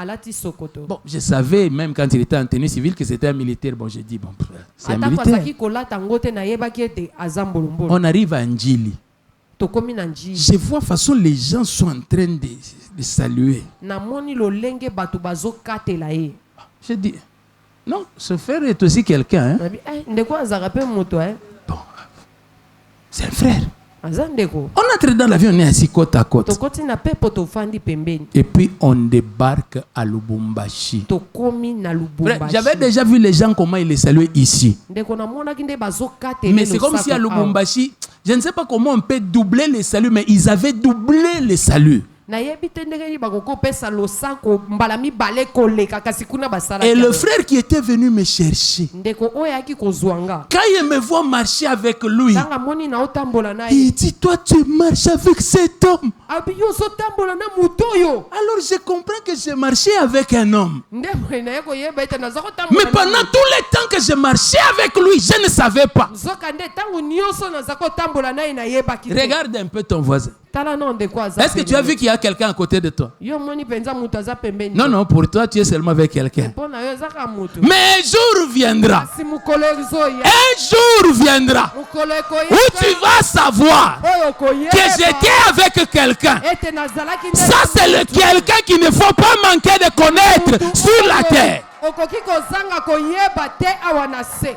Bon, je savais même quand il était en tenue civile que c'était un militaire. Bon, j'ai dit, bon, c'est un militaire. On arrive à Ndjili. Je vois de toute façon les gens sont en train de saluer. Je dis, non, ce frère est aussi quelqu'un. Hein? Bon, c'est un frère. On entre dans l'avion, on est assis côte à côte. Et puis on débarque à Lubumbashi. J'avais déjà vu les gens comment ils les saluaient ici. Mais c'est comme si à Lubumbashi, je ne sais pas comment on peut doubler les saluts, mais ils avaient doublé les saluts. Et le frère qui était venu me chercher, quand il me voit marcher avec lui, il dit, toi tu marches avec cet homme. Alors je comprends que j'ai marché avec un homme. Mais pendant tout le temps que j'ai marché avec lui, je ne savais pas. Regarde un peu ton voisin. Est-ce que tu as vu qu'il y a quelqu'un à côté de toi. Yo moni penza mutu aza pembeni. Non, non, pour toi, tu es seulement avec quelqu'un. Mpona yo ezaka mutu. Mais un jour viendra. Kasi mukolo ezoya. Un jour viendra Mukolo ekoya. où tu vas savoir Oyo koyeba. que j'étais avec quelqu'un. Ete nazalaki nde. Ça, c'est le quelqu'un qu'il ne faut pas manquer de connaître sur la terre. Okoki kozanga koyeba te awa na se.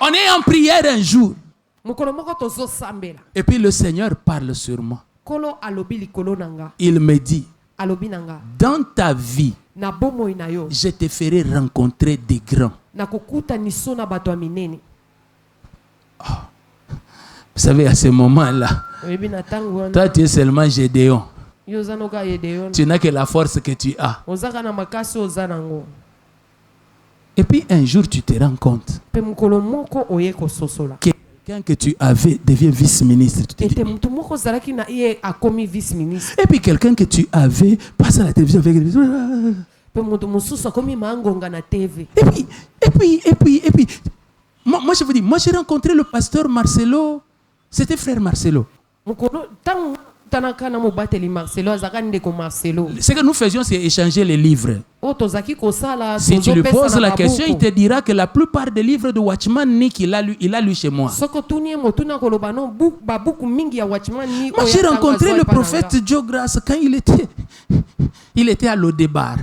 On est en prière un jour. Mukolo moko tozo sambela. Et puis le Seigneur parle sur moi. Kolo alobi likolo nanga. Il me dit, Alobi nanga. dans ta vie, Na bomoi na yo. je te ferai rencontrer des grands. Na kokuta niso na bato ya minene. Vous savez, à ce moment-là, Oyebi na tango wana. toi, tu es seulement Gédéon. Yo oza noka Yedeon. Tu n'as que la force que tu as. Ozaka na makasi oza nango. Et puis un jour, tu te rends compte Pe mukolo moko oye kososola. que quelqu'un que tu avais devient vice-ministre. Tu te dis, Ete mutu moko ozalaki na ye akomi vice ministre. et puis quelqu'un que tu avais passe à la télévision avec... Pe mutu mosusu akomi mangonga na TV. Et puis, moi je vous dis, moi j'ai rencontré le pasteur Marcelo, c'était frère Marcelo. Mukolo tango tanaka na mobateli Marcelo azaka ndeko Marcelo. Ce que nous faisions, c'est échanger les livres. O tozaki kosala. Si tu lui poses la question, il te te dira que la plupart des livres de Watchman Nick, il a lu chez moi. Soko tunie motuna koloba no babuku mingi ya Watchman ni. Moi j'ai rencontré le prophète Joe Grace quand il était à l'Odebar.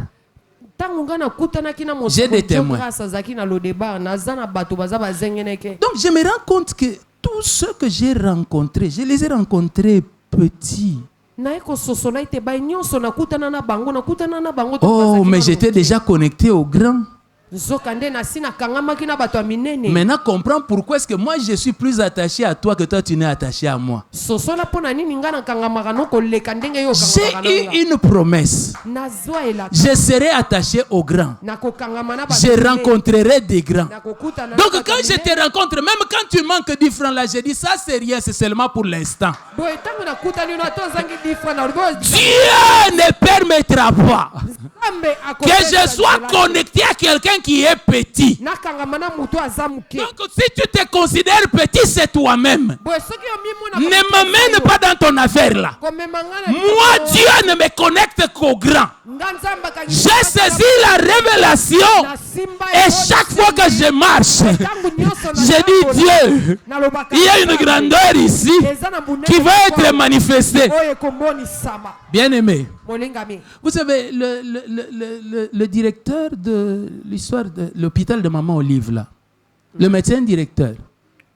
J'ai des témoins. Donc je me rends compte que tous ceux que j'ai rencontrés, je les ai rencontrés petits. Oh, mais j'étais déjà connecté aux grands. Maintenant, comprends pourquoi est-ce que moi je suis plus attaché à toi que toi tu n'es attaché à moi. J'ai eu une promesse. Je serai attaché aux grands. Je rencontrerai des grands. Donc quand je te rencontre, même quand tu manques 10 francs là, je dis ça c'est rien, c'est seulement pour l'instant. Dieu ne permettra pas que je sois connecté à quelqu'un qui est petit. Donc si tu te considères petit, c'est toi-même. Ne m'amène pas dans ton affaire là. Moi, Dieu ne me connecte qu'aux grands. J'ai saisi la révélation et chaque fois que je marche, je dis Dieu, il y a une grandeur ici qui va être manifestée. Bien aimé. Vous savez, le directeur de l'histoire de l'hôpital de Maman Olive, là, le médecin directeur,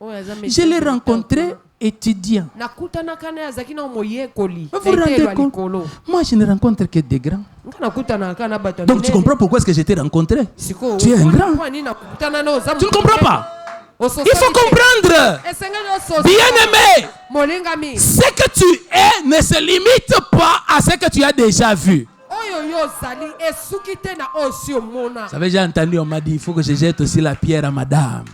je l'ai rencontré étudiant. Vous vous rendez compte? Moi, je ne rencontre que des grands. Donc, tu comprends pourquoi est-ce que je t'ai rencontré? Tu es un grand. Tu ne comprends pas? Il faut comprendre. Bien-aimé, ce que tu es ne se limite pas à ce que tu as déjà vu. Vous savez, j'ai entendu, on m'a dit, il faut que je jette aussi la pierre à madame.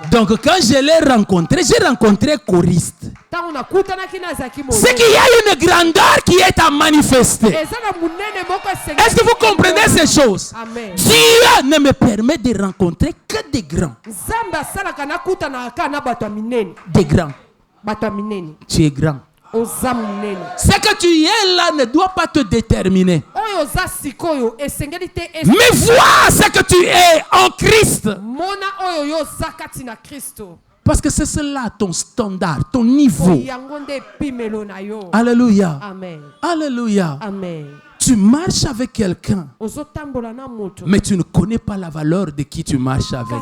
Donc quand je l'ai rencontré, j'ai rencontré choriste. C'est qu'il y a une grandeur qui est à manifester. Est-ce que vous comprenez ces choses? Dieu ne me permet de rencontrer que des grands. Des grands. Tu es grand. Ce que tu es là ne doit pas te déterminer. Mais vois ce que tu es en Christ. Parce que c'est cela ton standard, ton niveau. Alléluia. Amen. Alléluia. Amen. Tu marches avec quelqu'un, mais tu ne connais pas la valeur de qui tu marches avec.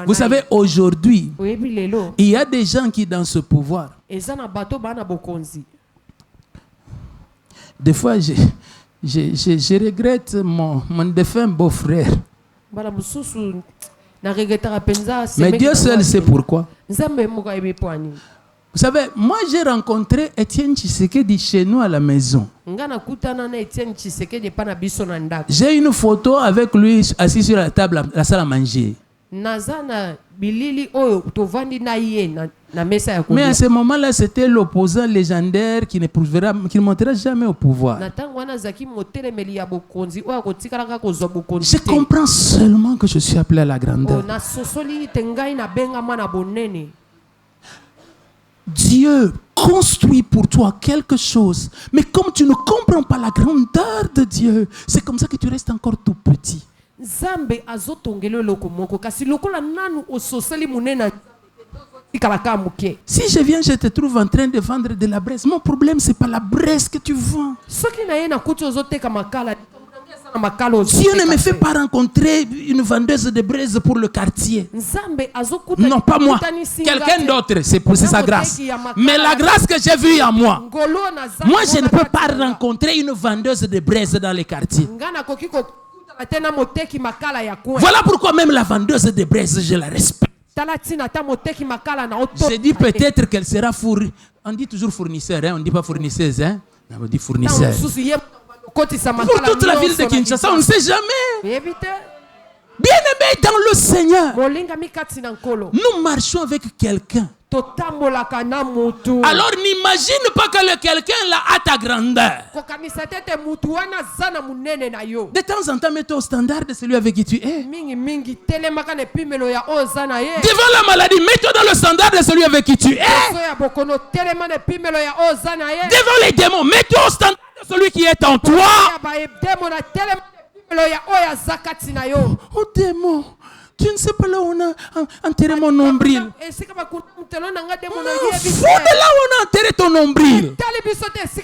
Vous savez, aujourd'hui, il y a des gens qui dans ce pouvoir. Des fois, je regrette mon défunt beau-frère. Mais Dieu seul sait pourquoi. Vous savez, moi j'ai rencontré Étienne Tshisekedi chez nous à la maison. J'ai une photo avec lui assis sur la table, la salle à manger. Mais à ce moment-là, c'était l'opposant légendaire qui ne montera jamais au pouvoir. Je comprends seulement que je suis appelé à la grandeur. Dieu construit pour toi quelque chose, mais comme tu ne comprends pas la grandeur de Dieu, c'est comme ça que tu restes encore tout petit. Nzambe azotongela eloko moko kasi lokola nanu ososeli munene tikalaka muke. Si je viens, je te trouve en train de vendre de la braise. Mon problème, c'est pas la braise que tu vends. Soki na ye na kuti ozoteka makala makala Dieu ne me fait pas rencontrer une vendeuse de braise pour le quartier. Nzambe azokuta Non, pas moi. Quelqu'un d'autre, c'est sa grâce. Mais la grâce que j'ai vue en moi, moi, je ne peux pas rencontrer une vendeuse de braise dans les quartiers. Voilà pourquoi même la vendeuse de braise, je la respecte. Je dis peut-être qu'elle sera fournisseur. On dit toujours fournisseur, hein? On ne dit pas fournisseuse. Hein? On dit fournisseur. Pour toute la ville de Kinshasa, on ne sait jamais. Bien-aimés dans le Seigneur, nous marchons avec quelqu'un. Alors n'imagine pas que le quelqu'un là a ta grandeur. De temps en temps, mets-toi au standard de celui avec qui tu es. Devant la maladie, mets-toi dans le standard de celui avec qui tu es. Devant les démons, mets-toi au standard de celui qui est en toi. Oh démon, tu ne sais pas là où on a enterré mon nombril. Fous de là où on a enterré ton nombril.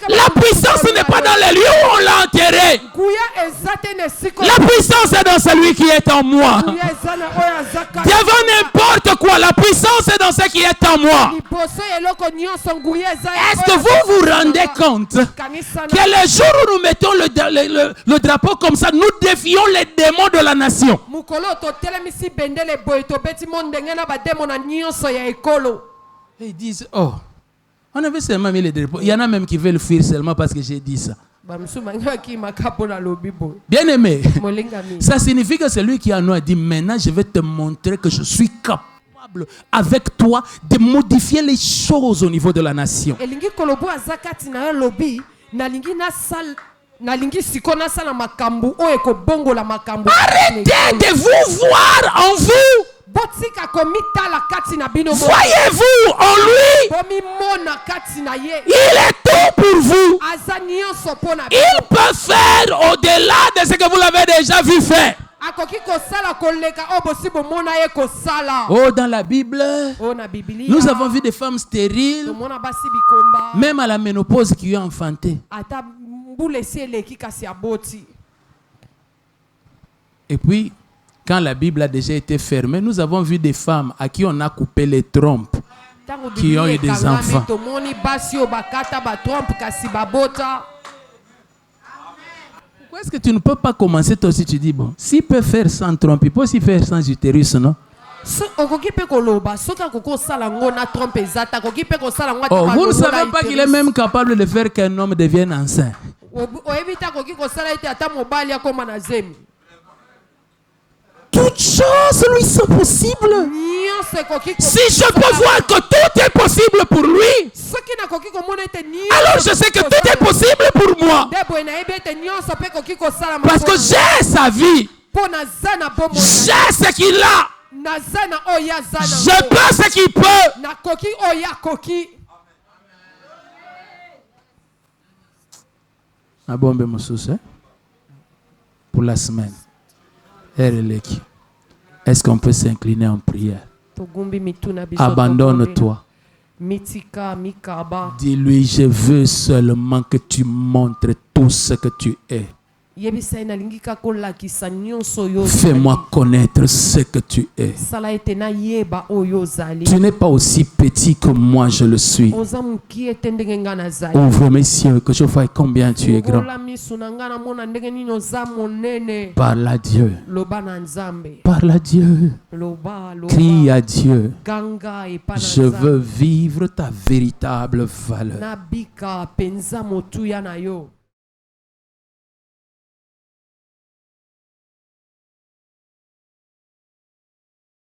La puissance n'est pas dans les lieux où on l'a enterré. La puissance est dans celui qui est en moi. Devant n'importe quoi, la puissance est dans ce qui est en moi. Est-ce que vous vous rendez compte que le jour où nous mettons le drapeau comme ça, nous défions les démons de la nation? Et ils disent, oh, on avait seulement mis les drapeaux. Il y en a même qui veulent fuir seulement parce que j'ai dit ça. Bien aimé, ça signifie que celui qui en a dit, maintenant je vais te montrer que je suis capable avec toi de modifier les choses au niveau de la nation. Arrêtez de vous voir en vous. Voyez-vous en lui. Il est tout pour vous. Il peut faire au-delà de ce que vous l'avez déjà vu faire. Oh, dans la Bible, nous avons vu des femmes stériles, même à la ménopause, qui ont enfanté. Et puis, quand la Bible a déjà été fermée, nous avons vu des femmes à qui on a coupé les trompes, qui ont eu des enfants. Pourquoi est-ce que tu ne peux pas commencer toi aussi? Tu dis, bon, s'il peut faire sans trompe, il peut aussi faire sans utérus, non? Oh, vous ne savez pas qu'il est même capable de faire qu'un homme devienne enceint. Toutes choses lui sont possibles. Si je peux voir que tout est possible pour lui, alors je sais que tout est possible pour moi. Parce que j'ai sa vie. J'ai ce qu'il a. Je peux ce qu'il peut. Ah bon, pour la semaine. Est-ce qu'on peut s'incliner en prière? Abandonne-toi. Dis-lui, je veux seulement que tu montres tout ce que tu es. Fais-moi connaître ce que tu es. Tu n'es pas aussi petit que moi je le suis. Ouvre mes yeux que je vois combien tu es grand. Parle à Dieu. Parle à Dieu. Crie à Dieu. Je veux vivre ta véritable valeur.